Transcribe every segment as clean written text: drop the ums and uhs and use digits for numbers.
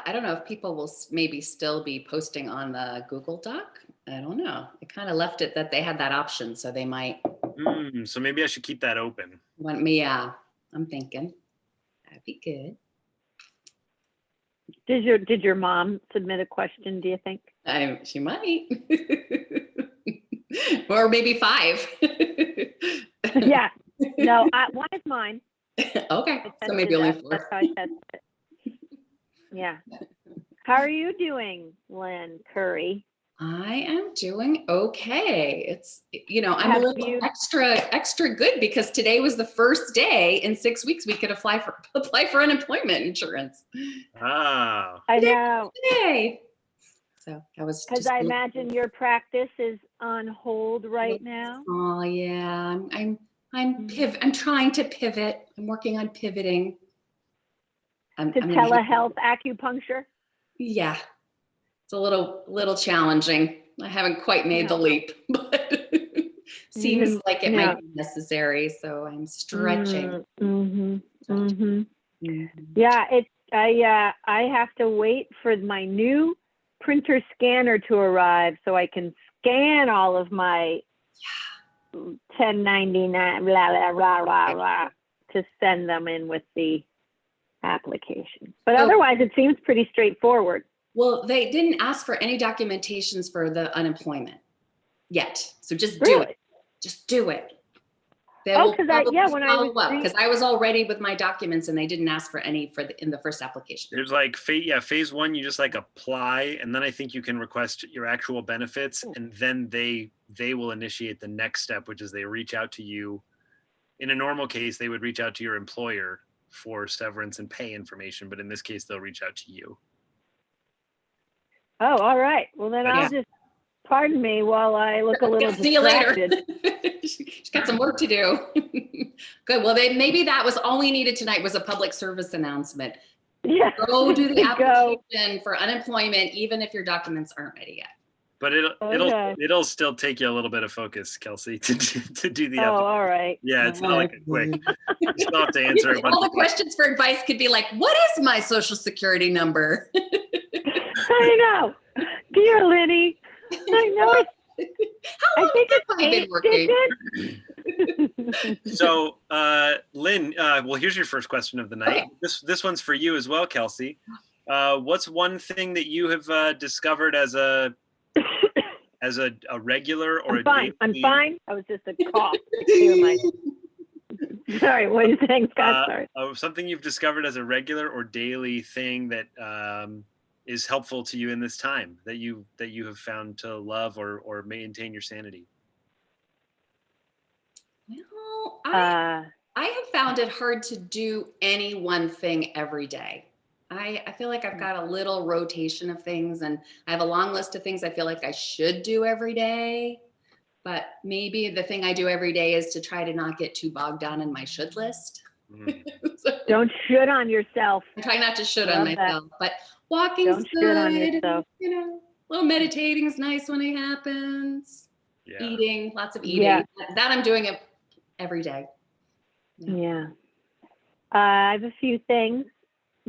I don't know if people will maybe still be posting on the Google Doc. I don't know. It kind of left it that they had that option, so they might. So maybe I should keep that open. Want me? Yeah, I'm thinking that'd be good. Did your mom submit a question, do you think? She might. Or maybe 5. Yeah. No, one is mine. Okay. So maybe only 4. That's how I tested it. Yeah. How are you doing, Lynn Curry? I am doing okay. It's, I'm Have a little extra good because today was the first day in 6 weeks we could apply for unemployment insurance. Ah. I know. Yay. So that was because I imagine your practice is on hold right now. Oh yeah, I'm trying to pivot. I'm working on pivoting. To telehealth acupuncture. Yeah, it's a little challenging. I haven't quite made the leap, but seems like it might be necessary. So I'm stretching. Yeah, I have to wait for my new printer scanner to arrive so I can scan all of my 1099 blah blah blah blah blah to send them in with the application. But otherwise it seems pretty straightforward. Well, they didn't ask for any documentations for the unemployment yet. So just do it. Just do it. Because I was all ready with my documents and they didn't ask for any in the first application. There's like phase 1, you just like apply, and then I think you can request your actual benefits, and then they will initiate the next step, which is they reach out to you. In a normal case, they would reach out to your employer for severance and pay information, but in this case, they'll reach out to you. Oh, all right. Well, then I'll just pardon me while I look a little distracted. See you later. She's got some work to do. Good. Well, maybe that was all we needed tonight was a public service announcement. Yeah. Go do the application for unemployment, even if your documents aren't ready yet. But it'll still take you a little bit of focus, Kelsey, to do the application. Oh, all right. Yeah, it's not like a quick. You still have to answer a bunch all the questions for advice could be like, what is my social security number? I know. Dear Lynnie, I know. How long have I been working? So, Lynn, well, here's your first question of the night. Okay. This one's for you as well, Kelsey. What's one thing that you have discovered as a regular or I'm fine. I was just a cough. Sorry, what are you saying, Scott? Sorry. Something you've discovered as a regular or daily thing that is helpful to you in this time that you have found to love or maintain your sanity? Well, I have found it hard to do any one thing every day. I feel like I've got a little rotation of things, and I have a long list of things I feel like I should do every day. But maybe the thing I do every day is to try to not get too bogged down in my should list. Don't should on yourself. I try not to should on myself, but walking's good. Little meditating is nice when it happens. Yeah. Eating, lots of eating. Yeah. That I'm doing it every day. Yeah. I have a few things.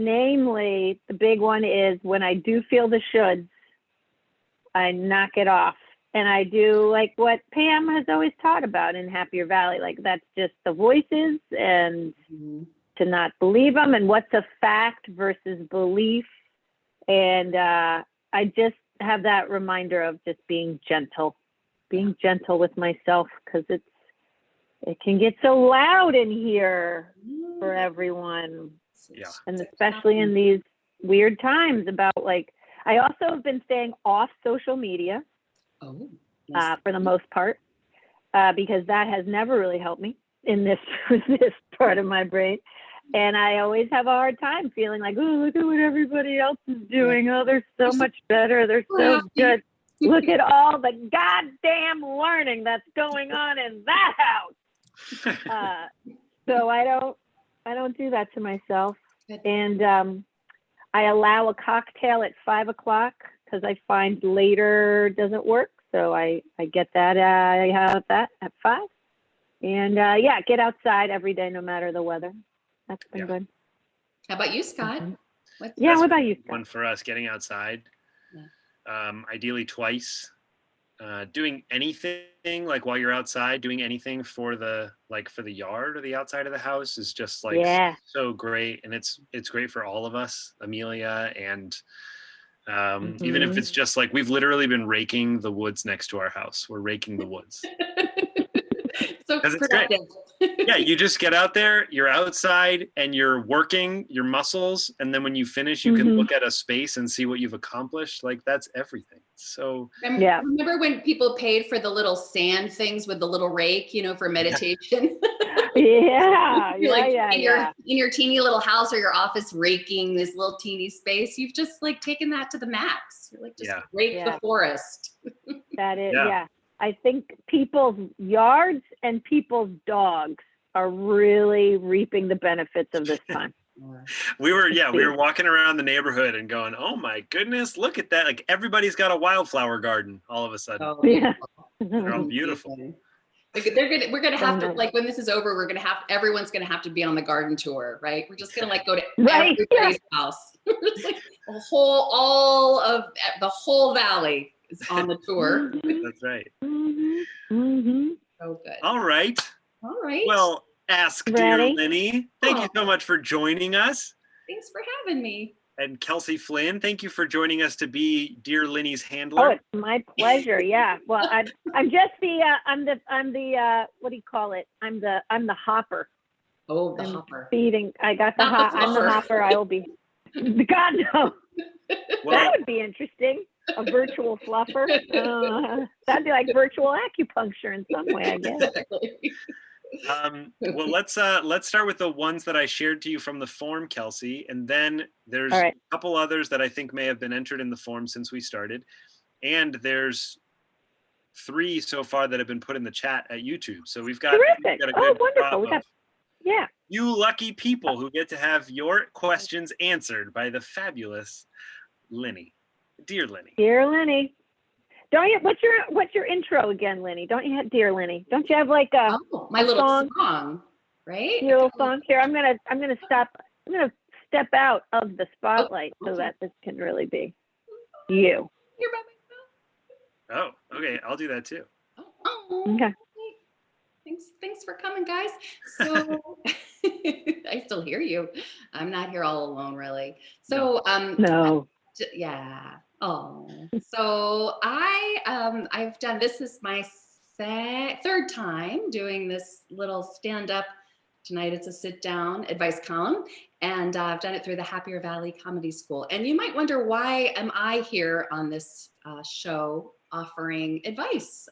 Namely, the big one is when I do feel the shoulds, I knock it off. And I do like what Pam has always taught about in Happier Valley. Like that's just the voices and to not believe them and what's a fact versus belief. And I just have that reminder of just being gentle with myself, because it can get so loud in here for everyone. Yeah. And especially in these weird times about like, I also have been staying off social media for the most part, because that has never really helped me in this part of my brain. And I always have a hard time feeling like, oh, look at what everybody else is doing. Oh, they're so much better. They're so good. Look at all the goddamn learning that's going on in that house. So I don't do that to myself. And I allow a cocktail at 5 o'clock because I find later doesn't work. So I get that. I have that at 5. And get outside every day, no matter the weather. That's been good. How about you, Scott? What about you, Scott? One for us, getting outside, ideally twice. Doing anything like while you're outside, doing anything for the yard or the outside of the house is just like so great, and it's great for all of us, Amelia, and even if it's just like we've literally been raking the woods next to our house. We're raking the woods. So productive. Yeah, you just get out there, you're outside, and you're working your muscles, and then when you finish, you can look at a space and see what you've accomplished. Like, that's everything. So remember when people paid for the little sand things with the little rake, for meditation? In your teeny little house or your office, raking this little teeny space, you've just like taken that to the max. You're like, just rake the forest. That is, I think people's yards and people's dogs are really reaping the benefits of this time. We were walking around the neighborhood and going, oh my goodness, look at that. Like, everybody's got a wildflower garden all of a sudden. Oh, they're all beautiful. We're gonna have to, like, when this is over, everyone's gonna have to be on the garden tour, right? We're just gonna like go to everybody's house. Like the whole valley is on the tour. That's right. So good. All right. Well, Ask Dear Lynnie, thank you so much for joining us. Thanks for having me. And Kelsey Flynn, thank you for joining us to be Dear Lynnie's handler. Oh, it's my pleasure. Yeah. Well, I'm just I'm the what do you call it? I'm the hopper. Oh, the hopper. Feeding. I got the I'm the hopper. I will be. God no. Well, that would be interesting. A virtual fluffer. That'd be like virtual acupuncture in some way, I guess. Well, let's start with the ones that I shared to you from the form, Kelsey, and then there's a couple others that I think may have been entered in the form since we started, and there's 3 so far that have been put in the chat at YouTube. So we've got a good wonderful. You lucky people who get to have your questions answered by the fabulous Lynnie. Dear Lynnie. Dear Lynnie. Don't you? What's your intro again, Lynnie? Don't you have Dear Lynnie? Don't you have like my little song, right? Your little song. Here, I'm gonna step out of the spotlight so that this can really be you. You're by myself. Oh, okay. I'll do that too. Oh, okay. Thanks for coming, guys. So I still hear you. I'm not here all alone, really. So no. Yeah. Oh, so I've done, this is my 3rd time doing this little stand-up. Tonight it's a sit-down advice column, and I've done it through the Happier Valley Comedy School. And you might wonder, why am I here on this show offering advice?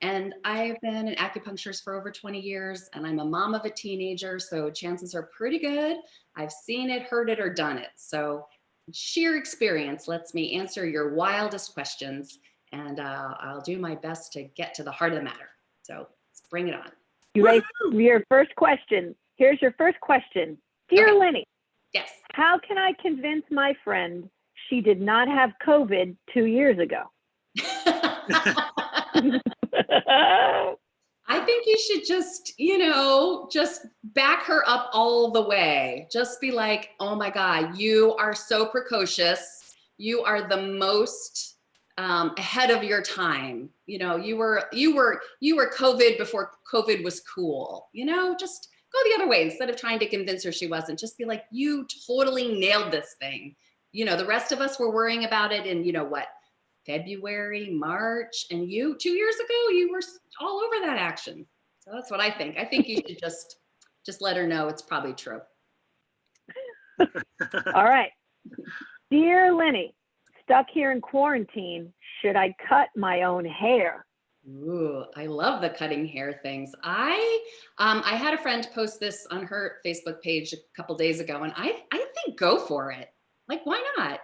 And I've been an acupuncturist for over 20 years, and I'm a mom of a teenager, so chances are pretty good I've seen it, heard it, or done it. So sheer experience lets me answer your wildest questions, and I'll do my best to get to the heart of the matter. So let's bring it on. You ready? Your first question. Here's your first question. Dear Lynnie. Yes. How can I convince my friend she did not have COVID 2 years ago? I think you should just back her up all the way. Just be like, oh my God, you are so precocious. You are the most ahead of your time. You were COVID before COVID was cool. Just go the other way. Instead of trying to convince her she wasn't, just be like, you totally nailed this thing. The rest of us were worrying about it in, February, March, and you 2 years ago, you were all over that action. So that's what I think. I think you should just let her know it's probably true. All right. Dear Lynnie, stuck here in quarantine, should I cut my own hair? Ooh, I love the cutting hair things. I had a friend post this on her Facebook page a couple days ago, and I think go for it. Like, why not?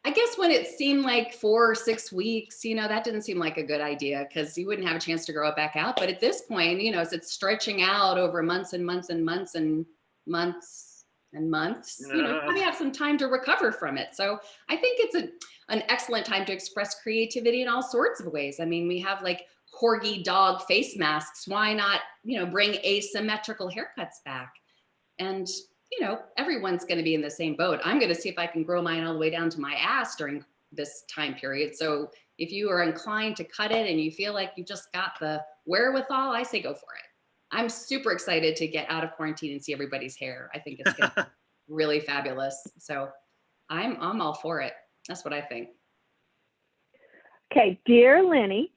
I guess when it seemed like 4 or 6 weeks, that didn't seem like a good idea because you wouldn't have a chance to grow it back out. But at this point, as it's stretching out over months and months and months and months and months, probably have some time to recover from it. So I think it's an excellent time to express creativity in all sorts of ways. I mean, we have like corgi dog face masks. Why not, bring asymmetrical haircuts back? And everyone's going to be in the same boat. I'm going to see if I can grow mine all the way down to my ass during this time period. So if you are inclined to cut it and you feel like you just got the wherewithal, I say go for it. I'm super excited to get out of quarantine and see everybody's hair. I think it's gonna be really fabulous. So I'm all for it. That's what I think. Okay, dear Lynnie,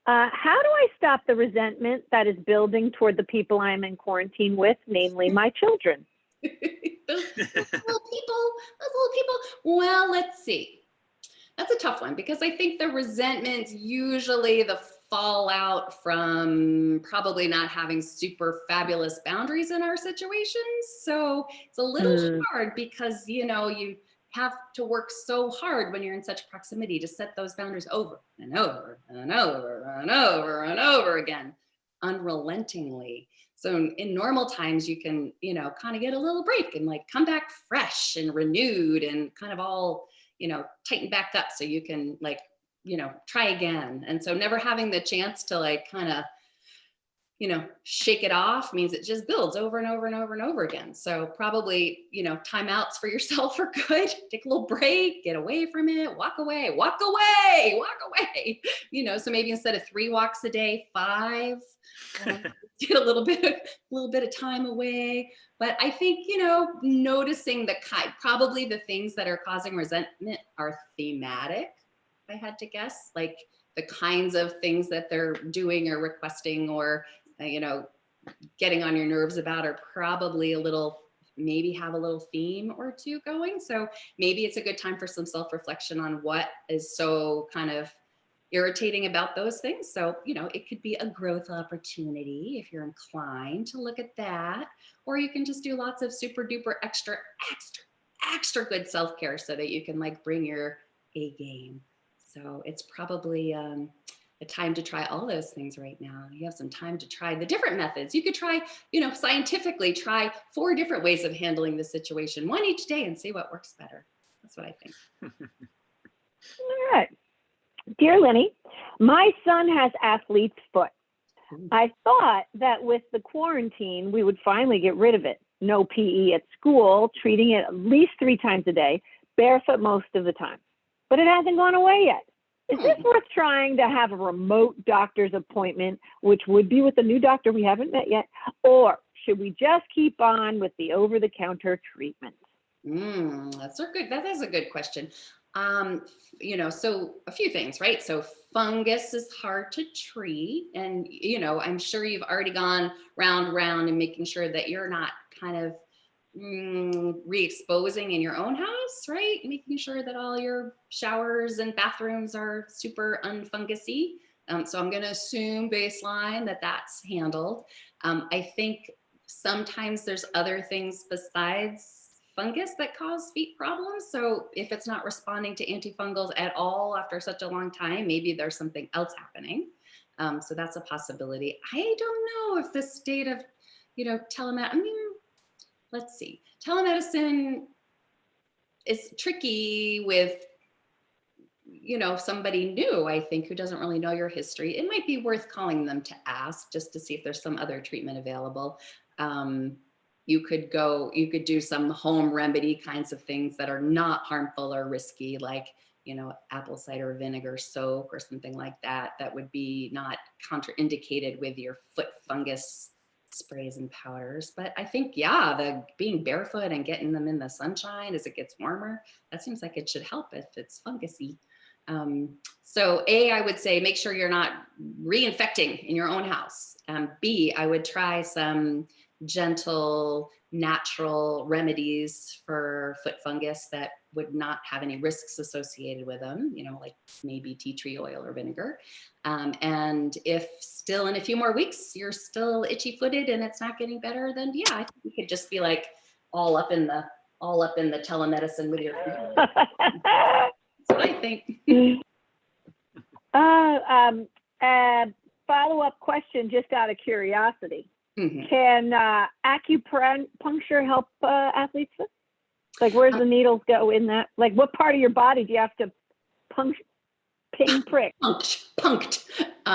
how do I stop the resentment that is building toward the people I'm in quarantine with, namely my children? those little people. Well, let's see. That's a tough one because I think the resentment's usually the fallout from probably not having super fabulous boundaries in our situations. So it's a little hard because, you have to work so hard when you're in such proximity to set those boundaries over and over and over and over and over again, unrelentingly. So in normal times, you can, kind of get a little break and like come back fresh and renewed and kind of all, tighten back up so you can like, try again. And so never having the chance to like kind of, shake it off means it just builds over and over and over and over again. So probably, timeouts for yourself are good. Take a little break, get away from it, walk away. So maybe instead of 3 walks a day, 5, get a little bit of time away. But I think, noticing probably the things that are causing resentment are thematic, if I had to guess, like the kinds of things that they're doing or requesting or, getting on your nerves about are probably maybe have a little theme or two going. So maybe it's a good time for some self-reflection on what is so kind of irritating about those things. So, it could be a growth opportunity if you're inclined to look at that, or you can just do lots of super duper extra good self-care so that you can like bring your A game. So it's probably a time to try all those things right now. You have some time to try the different methods. You could try, scientifically try 4 different ways of handling the situation, 1 each day, and see what works better. That's what I think. All right. Dear Lynnie, my son has athlete's foot. I thought that with the quarantine, we would finally get rid of it. No PE at school, treating it at least 3 times a day, barefoot most of the time. But it hasn't gone away yet. Is this worth trying to have a remote doctor's appointment, which would be with a new doctor we haven't met yet? Or should we just keep on with the over-the-counter treatment? That is a good question. So a few things, right? So fungus is hard to treat. And, I'm sure you've already gone round and making sure that you're not kind of re-exposing in your own house, right? Making sure that all your showers and bathrooms are super unfungusy. So I'm going to assume baseline that that's handled. I think sometimes there's other things besides fungus that cause feet problems. So if it's not responding to antifungals at all after such a long time, maybe there's something else happening. So that's a possibility. I don't know if the state of, let's see. Telemedicine is tricky with, somebody new, I think, who doesn't really know your history. It might be worth calling them to ask just to see if there's some other treatment available. You could do some home remedy kinds of things that are not harmful or risky, like, apple cider vinegar soak or something like that, that would be not contraindicated with your foot fungus sprays and powders. But I think, the being barefoot and getting them in the sunshine as it gets warmer, that seems like it should help if it's fungusy. So A, I would say make sure you're not reinfecting in your own house. B, I would try some gentle, natural remedies for foot fungus that would not have any risks associated with them, like maybe tea tree oil or vinegar. And if still in a few more weeks, you're still itchy footed and it's not getting better, then I think you could just be like all up in the telemedicine with your That's what I think. Follow-up question, just out of curiosity. Mm-hmm. Can acupuncture help athletes? Like, where's the needles go in that? Like, what part of your body do you have to punked?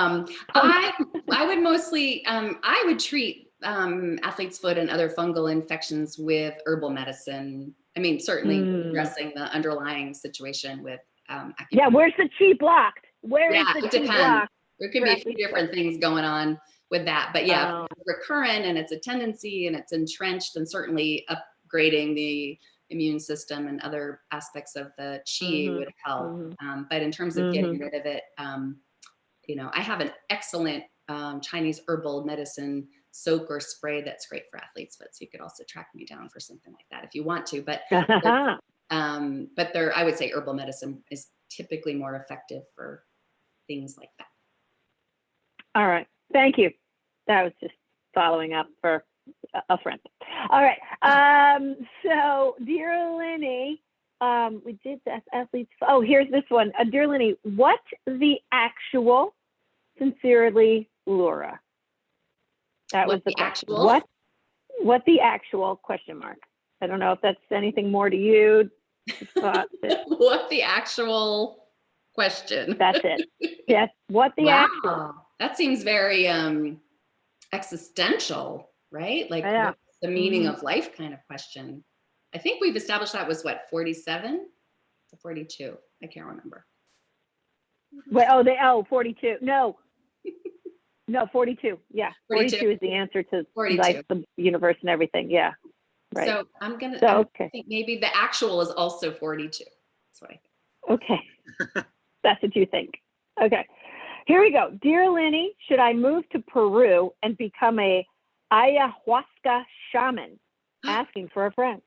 I would mostly, I would treat athlete's foot and other fungal infections with herbal medicine. I mean, certainly addressing the underlying situation with acupuncture. Yeah, where's the chi blocked? Where is the it chi depends. blocked? There could be a few different things going on with that. But yeah, if it's recurrent and it's a tendency and it's entrenched, and certainly upgrading the immune system and other aspects of the chi would help. But in terms of getting rid of it, you know, I have an excellent Chinese herbal medicine soak or spray that's great for athlete's foot. So you could also track me down for something like that if you want to. But I would say herbal medicine is typically more effective for things like that. All right. Thank you. That was just following up for a friend. All right. So, dear Lynnie, we did that athletes. Oh, here's this one. Dear Lynnie, what the actual, sincerely, Laura? That was the question. Actual? What the actual question mark? I don't know if that's anything more to you. What the actual question? That's it. Yes. What the actual? That seems very existential, right? Like, what's the meaning of life kind of question. I think we've established that was what, 47 or 42? I can't remember. Wait, 42. No, 42. Yeah, 42 is the answer to 42. life, the universe, and everything. Yeah, right. So I'm gonna. Okay. I think maybe the actual is also 42. That's what I think. Okay, that's what you think. Okay, here we go. Dear Lynnie, should I move to Peru and become a Ayahuasca shaman? Asking for a friend.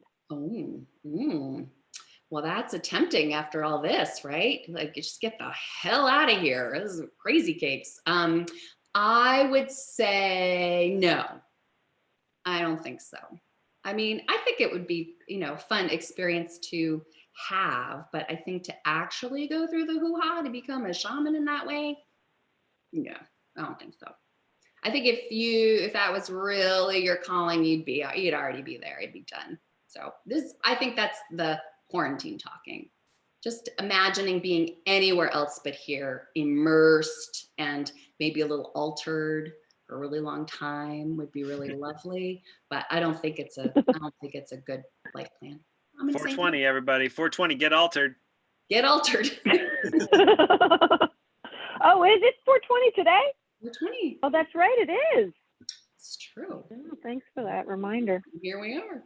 Well, that's tempting after all this, right? Like, you just get the hell out of here. This is crazy cakes. I would say no. I don't think so. I mean, I think it would be, you know, fun experience to have, but I think to actually go through the hoo-ha to become a shaman in that way, no, I don't think so. I think if that was really your calling, you'd already be there. It'd be done. So I think that's the quarantine talking. Just imagining being anywhere else but here, immersed and maybe a little altered for a really long time would be really lovely. But I don't think it's a good life plan. 420, everybody. 420, get altered. Get altered. Oh, is it 420 today? 420. Oh, that's right. It is. It's true. Oh, thanks for that reminder. Here we are.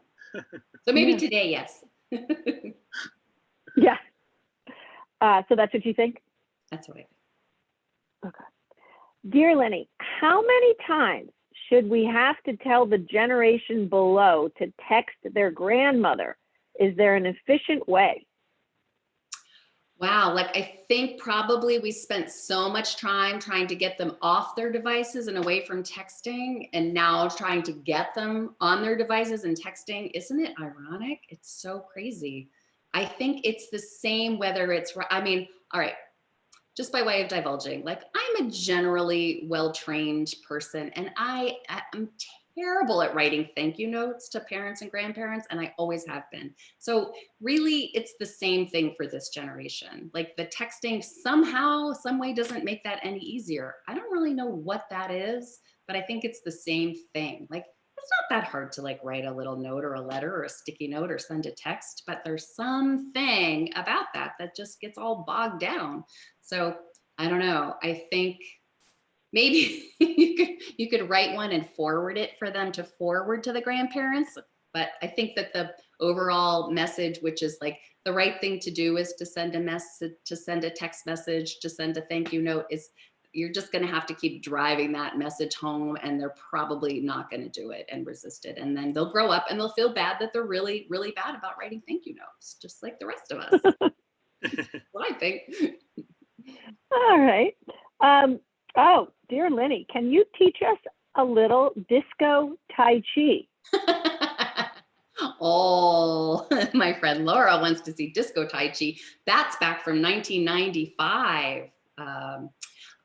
So maybe today, yes. Yeah. So that's what you think? That's what I think. Okay. Dear Lynnie, how many times should we have to tell the generation below to text their grandmother? Is there an efficient way? Wow, like I think probably we spent so much time trying to get them off their devices and away from texting, and now trying to get them on their devices and texting. Isn't it ironic? It's so crazy. I think it's the same whether it's, I mean, all right, just by way of divulging, like I'm a generally well-trained person, and I'm terrible at writing thank you notes to parents and grandparents, and I always have been. So really, it's the same thing for this generation. Like the texting somehow, some way doesn't make that any easier. I don't really know what that is, but I think it's the same thing. Like it's not that hard to like write a little note or a letter or a sticky note or send a text, but there's something about that that just gets all bogged down. So I don't know. I think maybe you could write one and forward it for them to forward to the grandparents. But I think that the overall message, which is like the right thing to do, is to send a message, to send a text message, to send a thank you note. Is you're just going to have to keep driving that message home, and they're probably not going to do it and resist it. And then they'll grow up and they'll feel bad that they're really, really bad about writing thank you notes, just like the rest of us. That's what I think. All right. Oh, dear Lynnie, can you teach us a little disco Tai Chi? Oh, my friend Laura wants to see disco Tai Chi. That's back from 1995.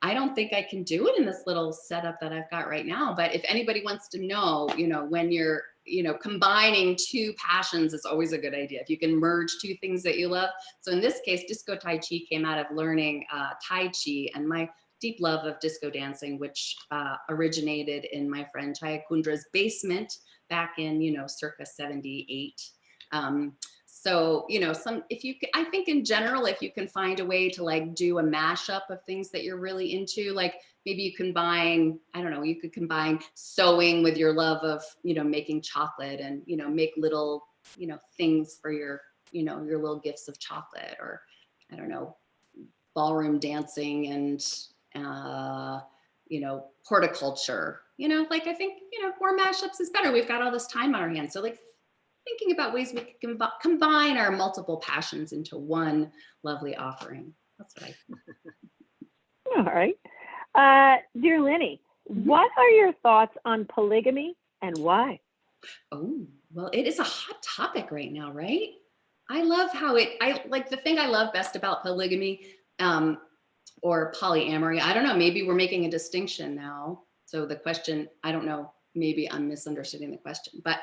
I don't think I can do it in this little setup that I've got right now. But if anybody wants to know, you know, when you're, you know, combining two passions is always a good idea. If you can merge two things that you love. So in this case, disco Tai Chi came out of learning Tai Chi, and my deep love of disco dancing, which originated in my friend Chaya Kundra's basement back in, circa 78. So, I think in general, if you can find a way to like do a mashup of things that you're really into, like maybe you combine, I don't know, you could combine sewing with your love of, making chocolate and, make little, things for your, your little gifts of chocolate, or I don't know, ballroom dancing and, horticulture, like I think, more mashups is better. We've got all this time on our hands. So like thinking about ways we can combine our multiple passions into one lovely offering. That's what I think. All right. Dear Lynnie, what are your thoughts on polygamy and why? Oh, well, it is a hot topic right now, right? I love how the thing I love best about polygamy or polyamory, I don't know, maybe we're making a distinction now. So the question, I don't know, maybe I'm misunderstanding the question, but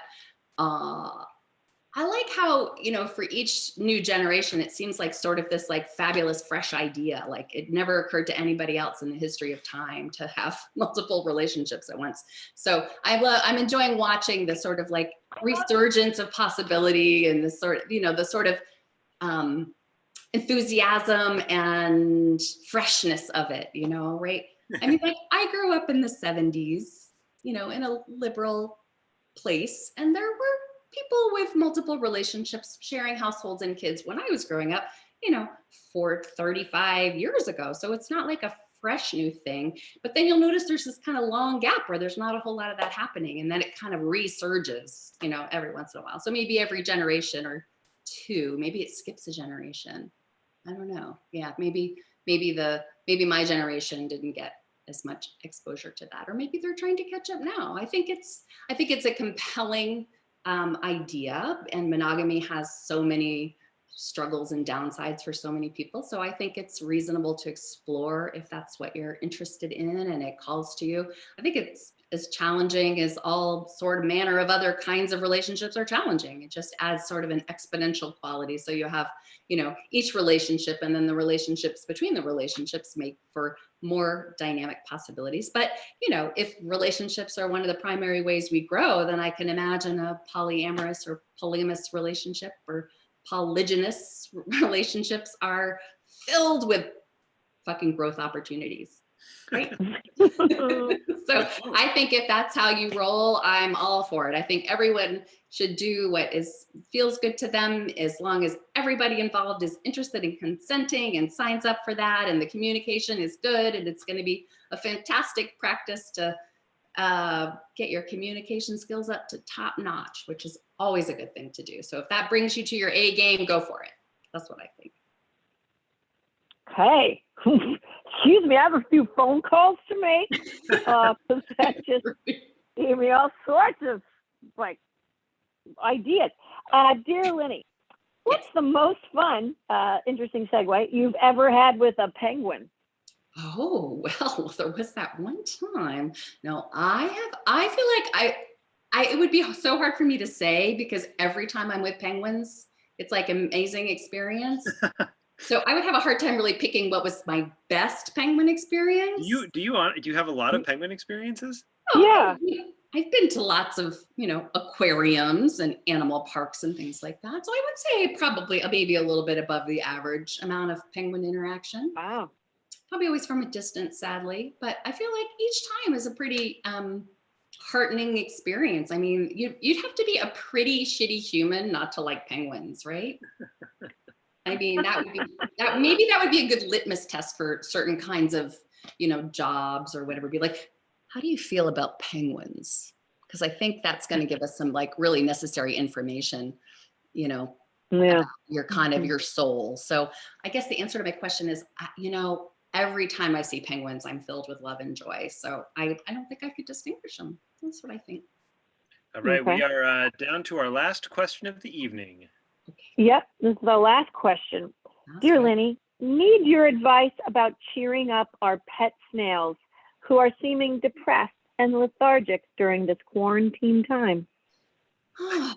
I like how, for each new generation, it seems like sort of this like fabulous fresh idea. Like it never occurred to anybody else in the history of time to have multiple relationships at once. So I'm enjoying watching the sort of like resurgence of possibility and the sort of enthusiasm and freshness of it, right? I mean, like I grew up in the 70s, in a liberal place, and there were people with multiple relationships sharing households and kids when I was growing up, for 35 years ago. So it's not like a fresh new thing, but then you'll notice there's this kind of long gap where there's not a whole lot of that happening. And then it kind of resurges, every once in a while. So maybe every generation or two, maybe it skips a generation. I don't know. Yeah, maybe my generation didn't get as much exposure to that, or maybe they're trying to catch up now. I think it's a compelling idea, and monogamy has so many struggles and downsides for so many people. So I think it's reasonable to explore if that's what you're interested in and it calls to you. I think it's as challenging as all sort of manner of other kinds of relationships are challenging. It just adds sort of an exponential quality. So you have, each relationship, and then the relationships between the relationships make for more dynamic possibilities. But, if relationships are one of the primary ways we grow, then I can imagine a polyamorous or polygamous relationship, or polygynous relationships are filled with fucking growth opportunities. Right? So I think if that's how you roll, I'm all for it. I think everyone should do what feels good to them, as long as everybody involved is interested in consenting and signs up for that, and the communication is good, and it's going to be a fantastic practice to get your communication skills up to top notch, which is always a good thing to do. So if that brings you to your A game, go for it. That's what I think. Hey, excuse me, I have a few phone calls to make. That just gave me all sorts of ideas. Dear Lynnie, what's the most fun, interesting segue, you've ever had with a penguin? Oh, well, there was that one time. No, I feel like it would be so hard for me to say, because every time I'm with penguins, it's like an amazing experience. So I would have a hard time really picking what was my best penguin experience. Do you have a lot of penguin experiences? Oh, yeah. I've been to lots of, aquariums and animal parks and things like that. So I would say probably maybe a little bit above the average amount of penguin interaction. Wow. Probably always from a distance, sadly. But I feel like each time is a pretty heartening experience. I mean, you'd have to be a pretty shitty human not to like penguins, right? I mean, maybe that would be a good litmus test for certain kinds of, jobs or whatever. Be like, how do you feel about penguins? Because I think that's going to give us some like really necessary information, about your kind of your soul. So I guess the answer to my question is, every time I see penguins, I'm filled with love and joy. So I don't think I could distinguish them. That's what I think. All right, okay. We are down to our last question of the evening. Okay. Yep, this is the last question. Dear Lynnie, need your advice about cheering up our pet snails who are seeming depressed and lethargic during this quarantine time. Oh,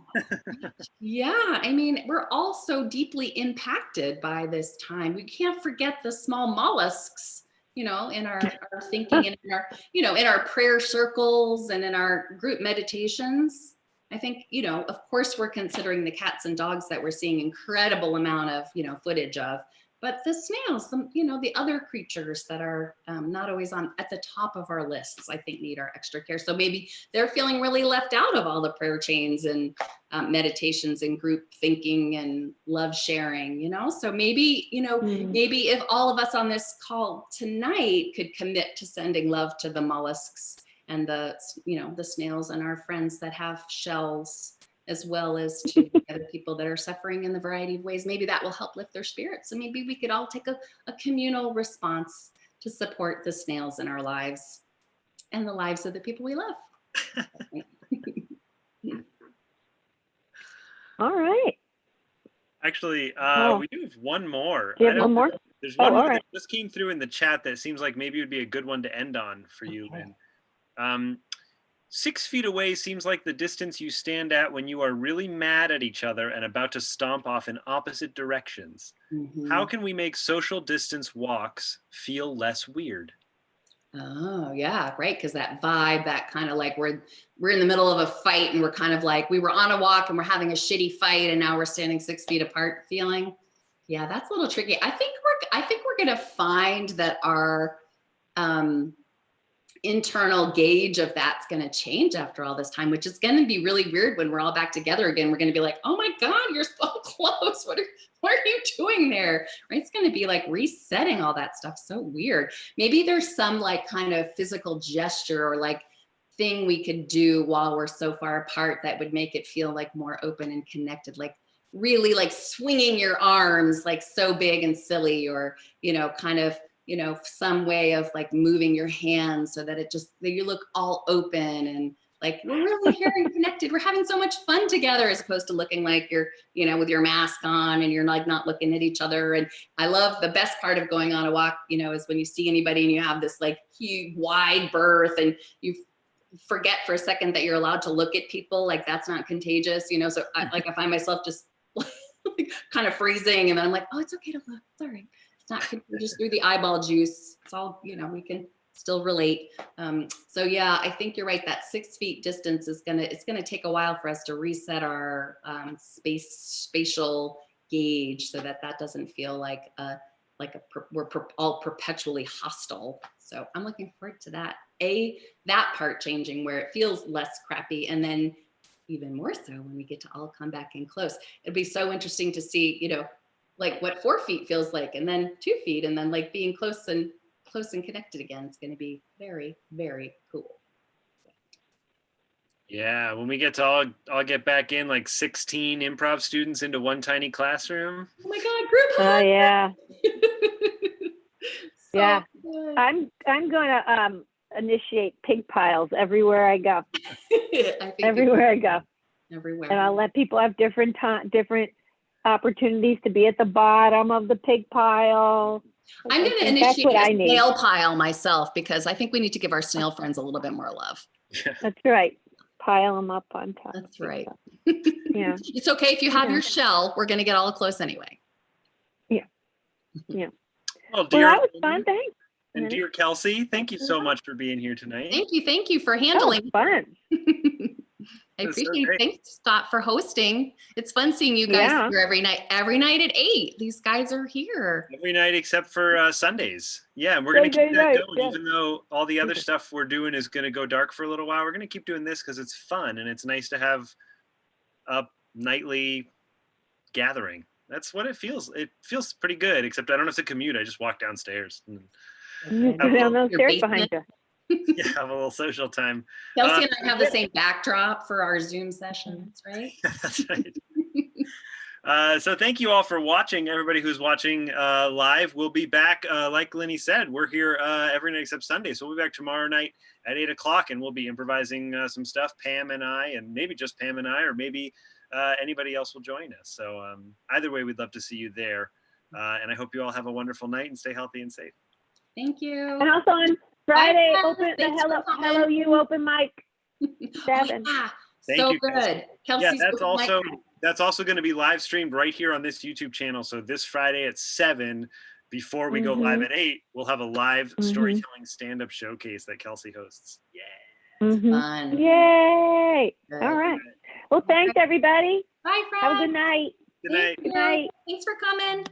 yeah, I mean, we're all so deeply impacted by this time. We can't forget the small mollusks, in our thinking and in our, in our prayer circles and in our group meditations. I think, of course, we're considering the cats and dogs that we're seeing incredible amount of, footage of, but the snails, the other creatures that are not always at the top of our lists, I think need our extra care. So maybe they're feeling really left out of all the prayer chains and meditations and group thinking and love sharing, So maybe, maybe if all of us on this call tonight could commit to sending love to the mollusks and the snails and our friends that have shells, as well as to other people that are suffering in the variety of ways. Maybe that will help lift their spirits. And maybe we could all take a communal response to support the snails in our lives and the lives of the people we love. All right. Actually, we do have one more. Do you have one more? There's one more that just came through in the chat that seems like maybe it would be a good one to end on for you, Lynn. 6 feet away seems like the distance you stand at when you are really mad at each other and about to stomp off in opposite directions. Mm-hmm. How can we make social distance walks feel less weird? Oh, yeah, right. Because that vibe, that kind of like we're in the middle of a fight and we're kind of like we were on a walk and we're having a shitty fight and now we're standing 6 feet apart feeling. Yeah, that's a little tricky. I think we're going to find that our internal gauge of that's going to change after all this time, which is going to be really weird when we're all back together again. We're going to be like, oh my God, you're so close. What are you doing there? Right? It's going to be like resetting all that stuff. So weird. Maybe there's some like kind of physical gesture or like thing we could do while we're so far apart that would make it feel like more open and connected, like really like swinging your arms like so big and silly, or, kind of, some way of like moving your hands so that that you look all open and like we're really here and connected. We're having so much fun together, as opposed to looking like you're, with your mask on and you're like not looking at each other. And I love the best part of going on a walk, is when you see anybody and you have this like huge wide berth and you forget for a second that you're allowed to look at people, like that's not contagious, So I find myself just kind of freezing, and then I'm like, oh, it's okay to look. It's all right. It's not contagious through the eyeball juice. It's all, we can still relate. So yeah, I think you're right. That 6 feet distance it's gonna take a while for us to reset our spatial gauge, so that doesn't feel like we're all perpetually hostile. So I'm looking forward to that part changing, where it feels less crappy, and then even more so when we get to all come back in close. It'd be so interesting to see, like what 4 feet feels like, and then 2 feet, and then like being close and connected again. It's going to be very, very cool. Yeah, when we get to all get back in like 16 improv students into one tiny classroom. Oh my God, group hug! Oh yeah. So yeah. good. I'm going to initiate pig piles everywhere I go. Everywhere I go. Everywhere. And I'll let people have different opportunities to be at the bottom of the pig pile. I'm going to initiate a snail pile myself, because I think we need to give our snail friends a little bit more love. That's right. Pile them up on top. That's right. Yeah. It's okay if you have your shell. We're going to get all close anyway. Yeah. Yeah. Well, that was fun. Thanks. And dear Kelsey, thank you so much for being here tonight. Thank you for handling. Fun. I appreciate it. Thanks, Scott, for hosting. It's fun seeing you guys here every night at 8. These guys are here. Every night except for Sundays. Yeah, and we're going to keep that going, even though all the other stuff we're doing is going to go dark for a little while. We're going to keep doing this because it's fun, and it's nice to have a nightly gathering. That's what it feels. It feels pretty good, except I don't have to commute. I just walk downstairs. And go down those stairs behind you. Yeah, have a little social time. Kelsey and I have the same backdrop for our Zoom sessions, right? That's right. So thank you all for watching. Everybody who's watching live, we'll be back. Like Lynnie said, we're here every night except Sunday. So we'll be back tomorrow night at 8 o'clock, and we'll be improvising some stuff. Pam and I, and maybe just Pam and I, or maybe anybody else will join us. So either way, we'd love to see you there. And I hope you all have a wonderful night and stay healthy and safe. Thank you. And also on Friday, open the Hello You open mic. 7. Oh, yeah. Thank so you, good. Kelsey's that's also going to be live streamed right here on this YouTube channel. So this Friday at 7, before we go live at 8, we'll have a live storytelling stand-up showcase that Kelsey hosts. Yeah. Fun. Yay. Good. All right. Well, thanks everybody. Bye, Fred. Have a good night. Good night. Good night. Thanks for coming.